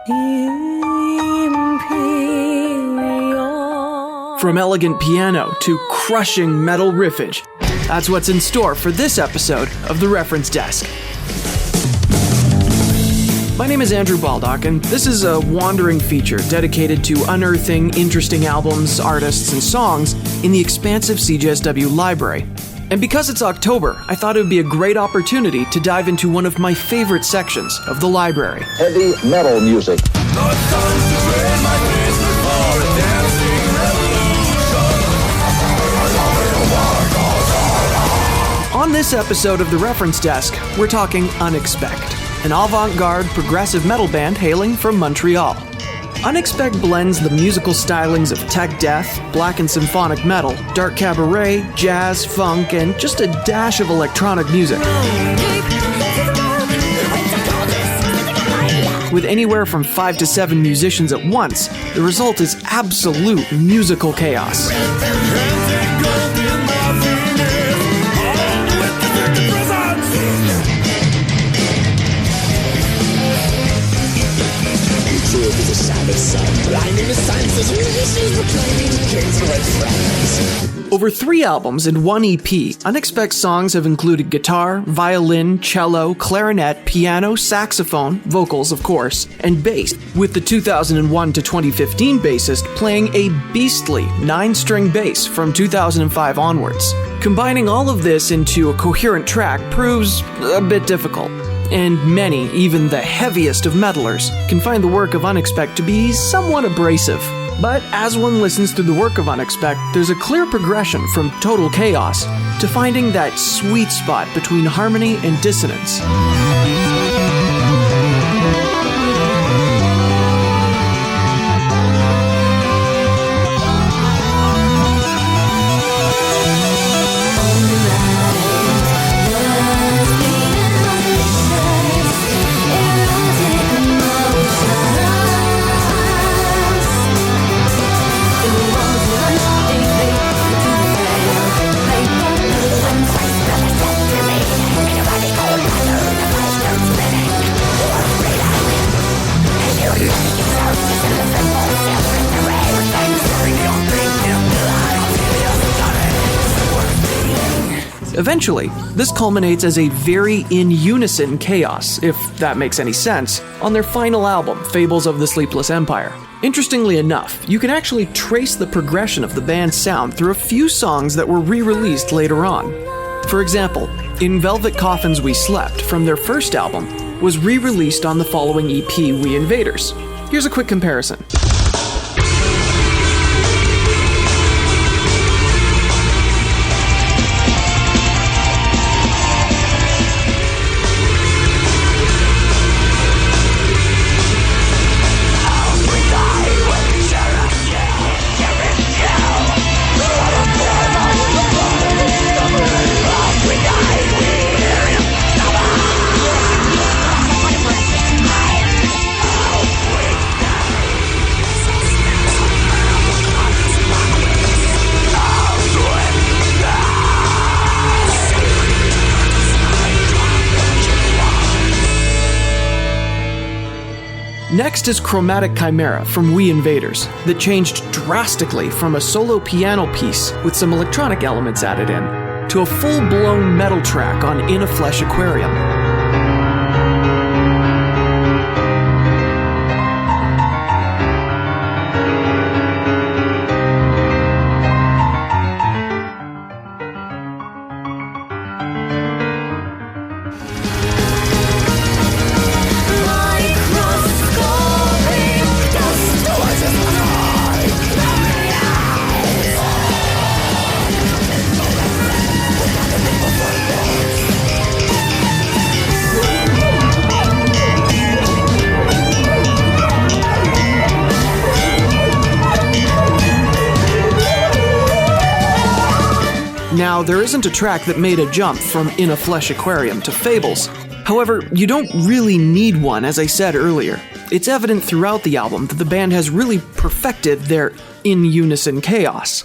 From elegant piano to crushing metal riffage, that's what's in store for this episode of The Reference Desk. My name is Andrew Baldock, and this is a wandering feature dedicated to unearthing interesting albums, artists, and songs in the expansive CJSW library. And because it's October, I thought it would be a great opportunity to dive into one of my favorite sections of the library. Heavy metal music. On this episode of The Reference Desk, we're talking UneXpect, an avant-garde progressive metal band hailing from Montreal. UneXpect blends the musical stylings of tech death, black and symphonic metal, dark cabaret, jazz, funk, and just a dash of electronic music. With anywhere from 5 to 7 musicians at once, the result is absolute musical chaos. Over 3 albums and 1 EP, UneXpect songs have included guitar, violin, cello, clarinet, piano, saxophone, vocals of course, and bass, with the 2001 to 2015 bassist playing a beastly 9-string bass from 2005 onwards. Combining all of this into a coherent track proves a bit difficult. And many, even the heaviest of metalers, can find the work of UneXpect to be somewhat abrasive. But as one listens through the work of UneXpect, there's a clear progression from total chaos to finding that sweet spot between harmony and dissonance. Eventually, this culminates as a very in-unison chaos, if that makes any sense, on their final album, Fables of the Sleepless Empire. Interestingly enough, you can actually trace the progression of the band's sound through a few songs that were re-released later on. For example, In Velvet Coffins We Slept, from their first album, was re-released on the following EP, We Invaders. Here's a quick comparison. Next is Chromatic Chimera from We Invaders, that changed drastically from a solo piano piece with some electronic elements added in, to a full-blown metal track on In a Flesh Aquarium. Now, there isn't a track that made a jump from In a Flesh Aquarium to Fables. However, you don't really need one, as I said earlier. It's evident throughout the album that the band has really perfected their in-unison chaos.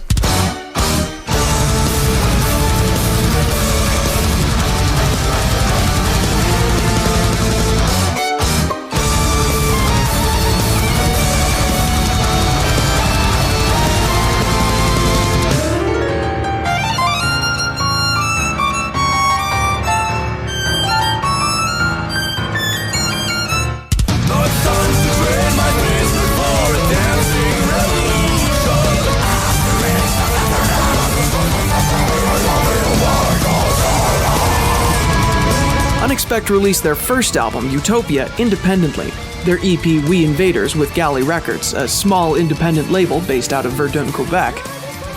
UneXpect released their first album, Utopia, independently. Their EP, We Invaders, with Galley Records, a small independent label based out of Verdun, Quebec,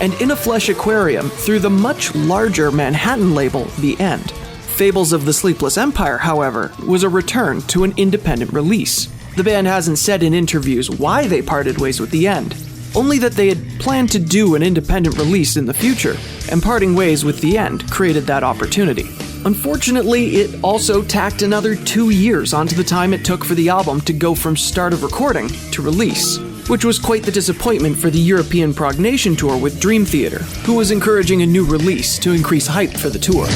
and In a Flesh Aquarium through the much larger Manhattan label, The End. Fables of the Sleepless Empire, however, was a return to an independent release. The band hasn't said in interviews why they parted ways with The End, only that they had planned to do an independent release in the future, and parting ways with The End created that opportunity. Unfortunately, it also tacked another 2 years onto the time it took for the album to go from start of recording to release, which was quite the disappointment for the European Prognation Tour with Dream Theater, who was encouraging a new release to increase hype for the tour.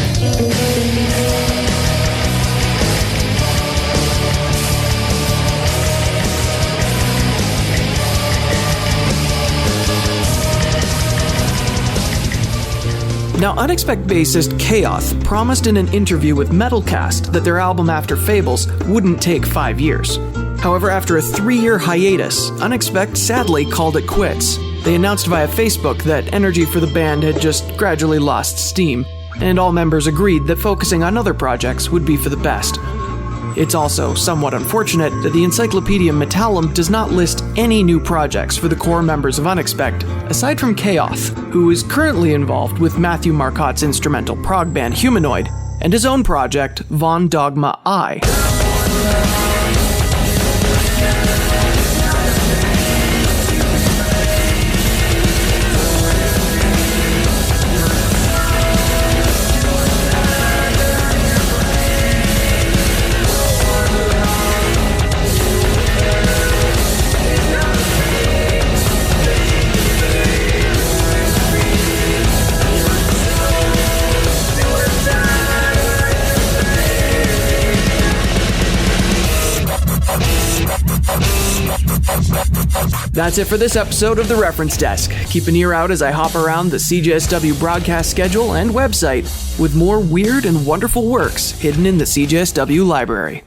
Now, UneXpect bassist Chaos promised in an interview with Metalcast that their album After Fables wouldn't take 5 years. However, after a 3-year hiatus, UneXpect sadly called it quits. They announced via Facebook that energy for the band had just gradually lost steam, and all members agreed that focusing on other projects would be for the best. It's also somewhat unfortunate that the Encyclopedia Metallum does not list any new projects for the core members of UneXpect, aside from Chaos, who is currently involved with Matthew Marcotte's instrumental prog band Humanoid, and his own project, Von Dogma I. That's it for this episode of The Reference Desk. Keep an ear out as I hop around the CJSW broadcast schedule and website with more weird and wonderful works hidden in the CJSW library.